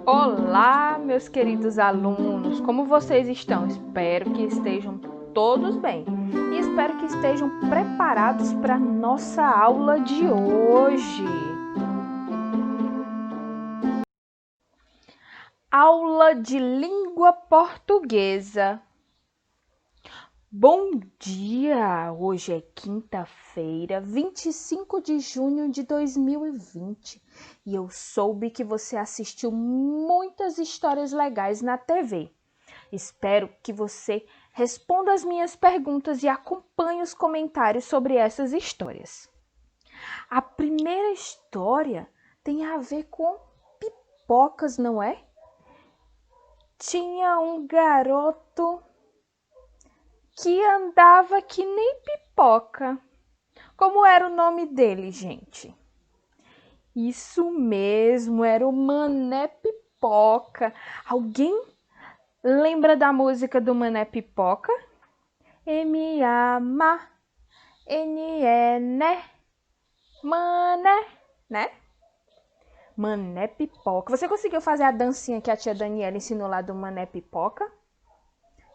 Olá, meus queridos alunos, como vocês estão? Espero que estejam todos bem e espero que estejam preparados para a nossa aula de hoje. Aula de língua portuguesa. Bom dia! Hoje é quinta-feira, 25 de junho de 2020 e eu soube que você assistiu muitas histórias legais na TV. Espero que você responda as minhas perguntas e acompanhe os comentários sobre essas histórias. A primeira história tem a ver com pipocas, não é? Tinha um garoto que andava que nem pipoca. Como era o nome dele, gente? Isso mesmo, era o Mané Pipoca. Alguém lembra da música do Mané Pipoca? M-A-M-A N-E, né? Mané, né? Mané Pipoca. Você conseguiu fazer a dancinha que a tia Daniela ensinou lá do Mané Pipoca?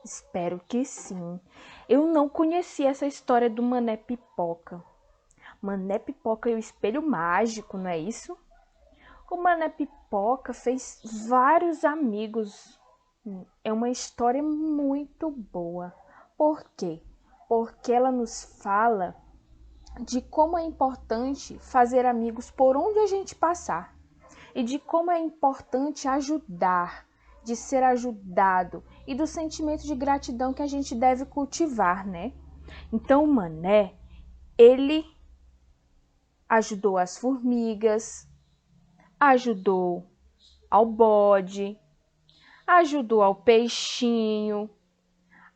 Espero que sim. Eu não conhecia essa história do Mané Pipoca. Mané Pipoca e o espelho mágico, não é isso? O Mané Pipoca fez vários amigos. É uma história muito boa. Por quê? Porque ela nos fala de como é importante fazer amigos por onde a gente passar e de como é importante ajudar, de ser ajudado e do sentimento de gratidão que a gente deve cultivar, né? Então, o Mané, ele ajudou as formigas, ajudou ao bode, ajudou ao peixinho,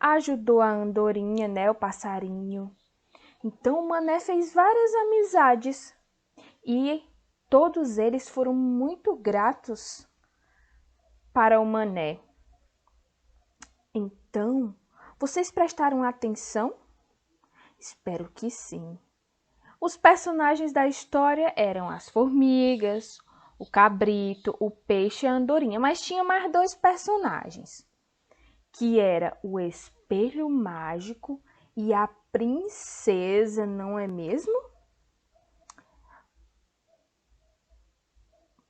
ajudou a andorinha, né, o passarinho. Então, o Mané fez várias amizades e todos eles foram muito gratos para o Mané. Então, vocês prestaram atenção? Espero que sim. Os personagens da história eram as formigas, o cabrito, o peixe e a andorinha, mas tinha mais dois personagens, que era o espelho mágico e a princesa, não é mesmo?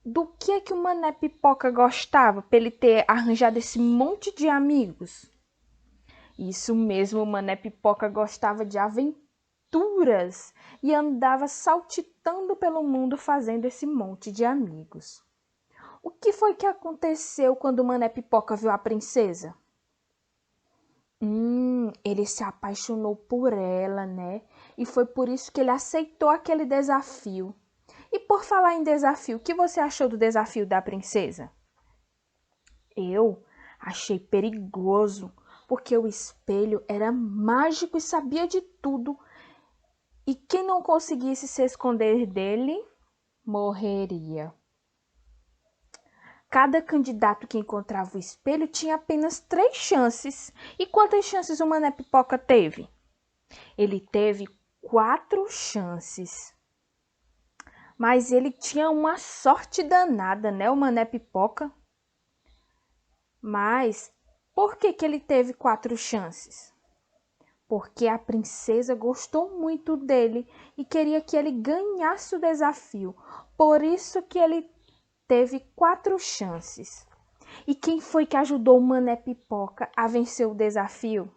Do que o Mané Pipoca gostava para ele ter arranjado esse monte de amigos? Isso mesmo, o Mané Pipoca gostava de aventuras e andava saltitando pelo mundo fazendo esse monte de amigos. O que foi que aconteceu quando o Mané Pipoca viu a princesa? Ele se apaixonou por ela, né? E foi por isso que ele aceitou aquele desafio. E por falar em desafio, o que você achou do desafio da princesa? Eu achei perigoso, porque o espelho era mágico e sabia de tudo. E quem não conseguisse se esconder dele, morreria. Cada candidato que encontrava o espelho tinha apenas 3 chances. E quantas chances o Mané Pipoca teve? Ele teve 4 chances. Mas ele tinha uma sorte danada, né, o Mané Pipoca? Mas por que ele teve 4 chances? Porque a princesa gostou muito dele e queria que ele ganhasse o desafio. Por isso que ele teve 4 chances. E quem foi que ajudou o Mané Pipoca a vencer o desafio?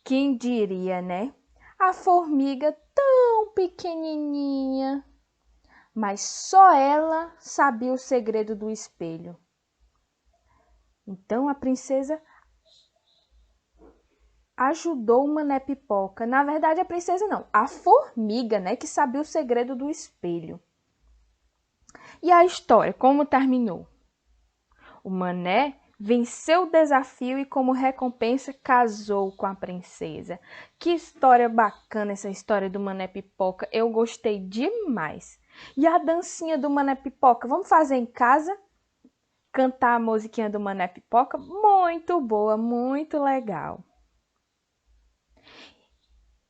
Quem diria, né? A formiga tão pequenininha. Mas só ela sabia o segredo do espelho. Então a princesa ajudou o Mané Pipoca. Na verdade, a princesa não, a formiga, né, que sabia o segredo do espelho. E a história, como terminou? O Mané venceu o desafio e, como recompensa, casou com a princesa. Que história bacana essa história do Mané Pipoca. Eu gostei demais. E a dancinha do Mané Pipoca, vamos fazer em casa? Cantar a musiquinha do Mané Pipoca? Muito boa, muito legal.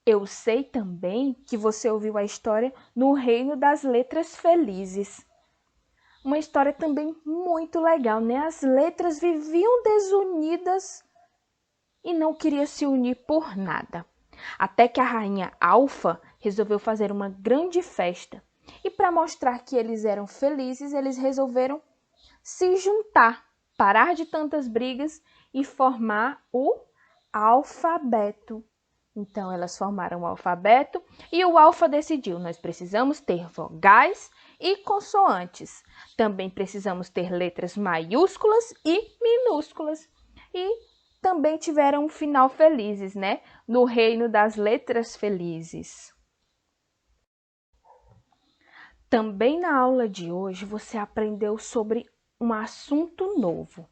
Eu sei também que você ouviu a história no Reino das Letras Felizes. Uma história também muito legal, né? As letras viviam desunidas e não queriam se unir por nada. Até que a rainha Alfa resolveu fazer uma grande festa. E para mostrar que eles eram felizes, eles resolveram se juntar, parar de tantas brigas e formar o alfabeto. Então, elas formaram o alfabeto e o Alfa decidiu, nós precisamos ter vogais e consoantes. Também precisamos ter letras maiúsculas e minúsculas. E também tiveram um final felizes, né? No reino das letras felizes. Também na aula de hoje você aprendeu sobre um assunto novo,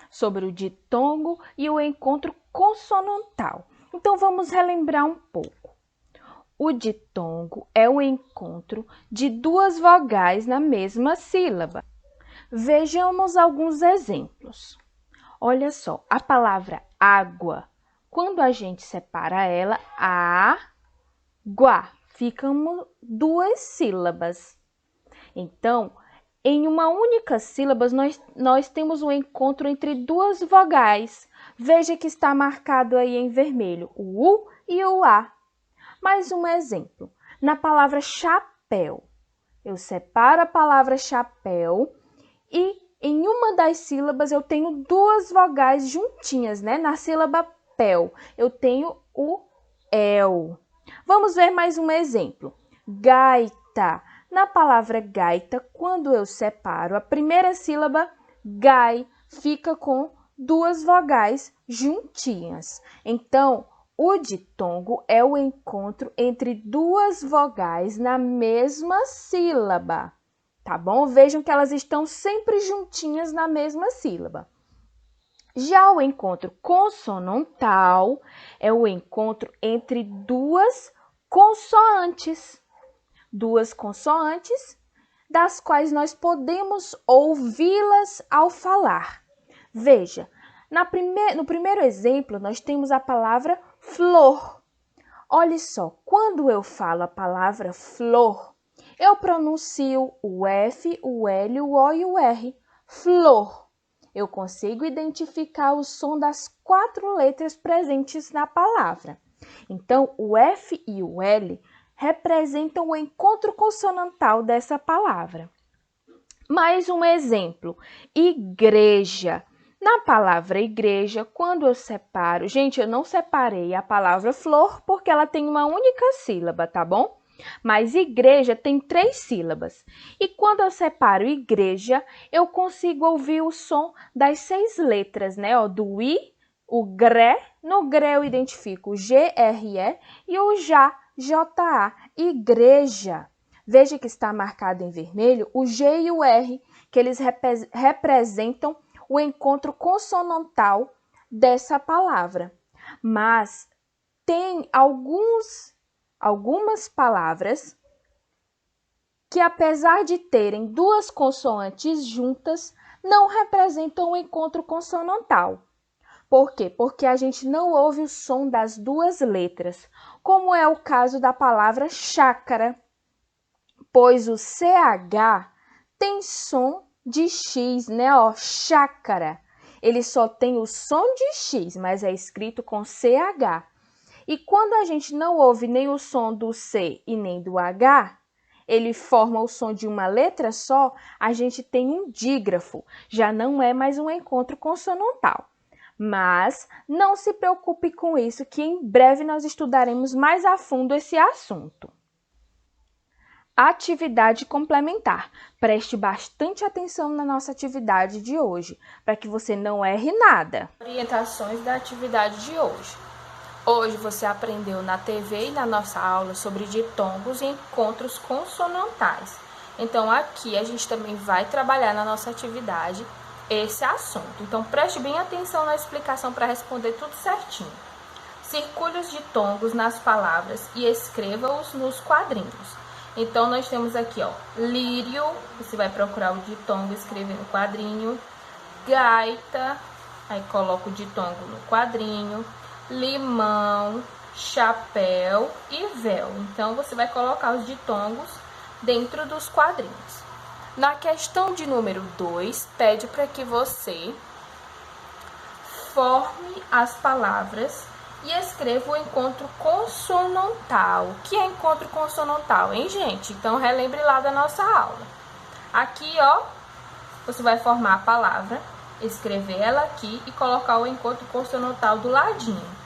sobre o ditongo e o encontro consonantal. Então vamos relembrar um pouco. O ditongo é o encontro de duas vogais na mesma sílaba. Vejamos alguns exemplos. Olha só, a palavra água, quando a gente separa ela, água, ficam duas sílabas. Então, em uma única sílaba, nós temos um encontro entre duas vogais. Veja que está marcado aí em vermelho, o U e o A. Mais um exemplo, na palavra chapéu. Eu separo a palavra chapéu e em uma das sílabas eu tenho duas vogais juntinhas, né? Na sílaba pel, eu tenho o el. Vamos ver mais um exemplo. Gaita. Na palavra gaita, quando eu separo a primeira sílaba, gai, fica com duas vogais juntinhas. Então, o ditongo é o encontro entre duas vogais na mesma sílaba, tá bom? Vejam que elas estão sempre juntinhas na mesma sílaba. Já o encontro consonantal é o encontro entre duas consoantes. Duas consoantes, das quais nós podemos ouvi-las ao falar. Veja, no primeiro exemplo, nós temos a palavra flor. Olhe só, quando eu falo a palavra flor, eu pronuncio o F, o L, o O e o R. Flor. Eu consigo identificar o som das 4 letras presentes na palavra. Então, o F e o L representam o encontro consonantal dessa palavra. Mais um exemplo, igreja. Na palavra igreja, quando eu separo, gente, eu não separei a palavra flor porque ela tem uma única sílaba, tá bom? Mas igreja tem 3 sílabas. E quando eu separo igreja, eu consigo ouvir o som das 6 letras, né? Ó, do I, o GRE. No GRE eu identifico o GRE e o JA. J-A, igreja. Veja que está marcado em vermelho o G e o R, que eles representam o encontro consonantal dessa palavra. Mas tem algumas palavras que, apesar de terem duas consoantes juntas, não representam o encontro consonantal. Por quê? Porque a gente não ouve o som das duas letras, como é o caso da palavra chácara, pois o CH tem som de X, né? Ó, chácara. Ele só tem o som de X, mas é escrito com CH. E quando a gente não ouve nem o som do C e nem do H, ele forma o som de uma letra só, a gente tem um dígrafo, já não é mais um encontro consonantal. Mas não se preocupe com isso, que em breve nós estudaremos mais a fundo esse assunto. Atividade complementar. Preste bastante atenção na nossa atividade de hoje, para que você não erre nada. Orientações da atividade de hoje. Hoje você aprendeu na TV e na nossa aula sobre ditongos e encontros consonantais. Então aqui a gente também vai trabalhar na nossa atividade esse assunto. Então, preste bem atenção na explicação para responder tudo certinho. Circule os ditongos nas palavras e escreva-os nos quadrinhos. Então, nós temos aqui, ó, lírio, você vai procurar o ditongo e escrever no quadrinho. Gaita, aí coloca o ditongo no quadrinho. Limão, chapéu e véu. Então, você vai colocar os ditongos dentro dos quadrinhos. Na questão de número 2, pede para que você forme as palavras e escreva o encontro consonantal. O que é encontro consonantal, hein, gente? Então, relembre lá da nossa aula. Aqui, ó, você vai formar a palavra, escrever ela aqui e colocar o encontro consonantal do ladinho.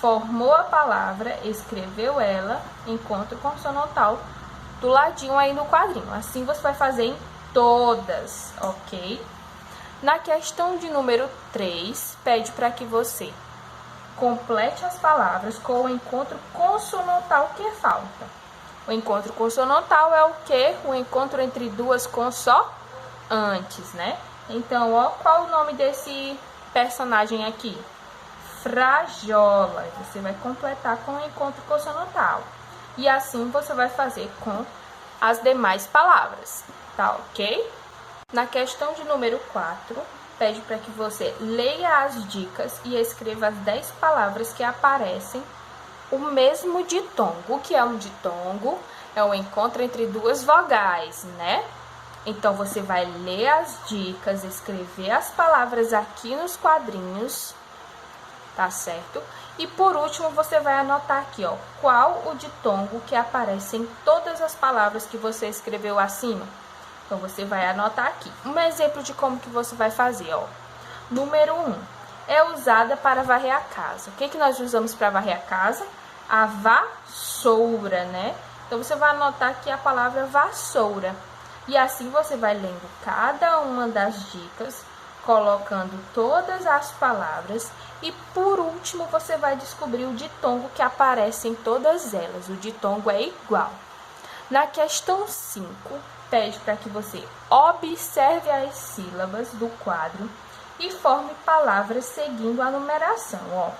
Formou a palavra, escreveu ela, encontro consonantal do ladinho aí no quadrinho. Assim você vai fazer em todas, ok? Na questão de número 3, pede para que você complete as palavras com o encontro consonantal que falta. O encontro consonantal é o quê? O encontro entre duas consoantes, né? Então, ó, qual o nome desse personagem aqui? Frajola. Você vai completar com o encontro consonantal. E assim você vai fazer com as demais palavras, tá ok? Na questão de número 4, pede para que você leia as dicas e escreva as 10 palavras que aparecem o mesmo ditongo. O que é um ditongo? É o encontro entre duas vogais, né? Então, você vai ler as dicas, escrever as palavras aqui nos quadrinhos, tá certo? E por último, você vai anotar aqui, ó, qual o ditongo que aparece em todas as palavras que você escreveu acima. Então, você vai anotar aqui. Um exemplo de como que você vai fazer, ó. Número 1, é usada para varrer a casa. O que que nós usamos para varrer a casa? A vassoura, né? Então, você vai anotar aqui a palavra vassoura. E assim você vai lendo cada uma das dicas, colocando todas as palavras e por último você vai descobrir o ditongo que aparece em todas elas. O ditongo é igual. Na questão 5, pede para que você observe as sílabas do quadro e forme palavras seguindo a numeração. Ó,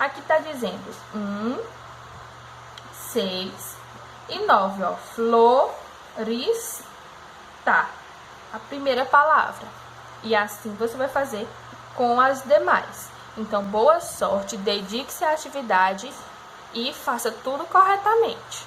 aqui está dizendo 1, 6 e 9. Ó, flores. Tá, a primeira palavra. E assim você vai fazer com as demais. Então, boa sorte, dedique-se à atividade e faça tudo corretamente.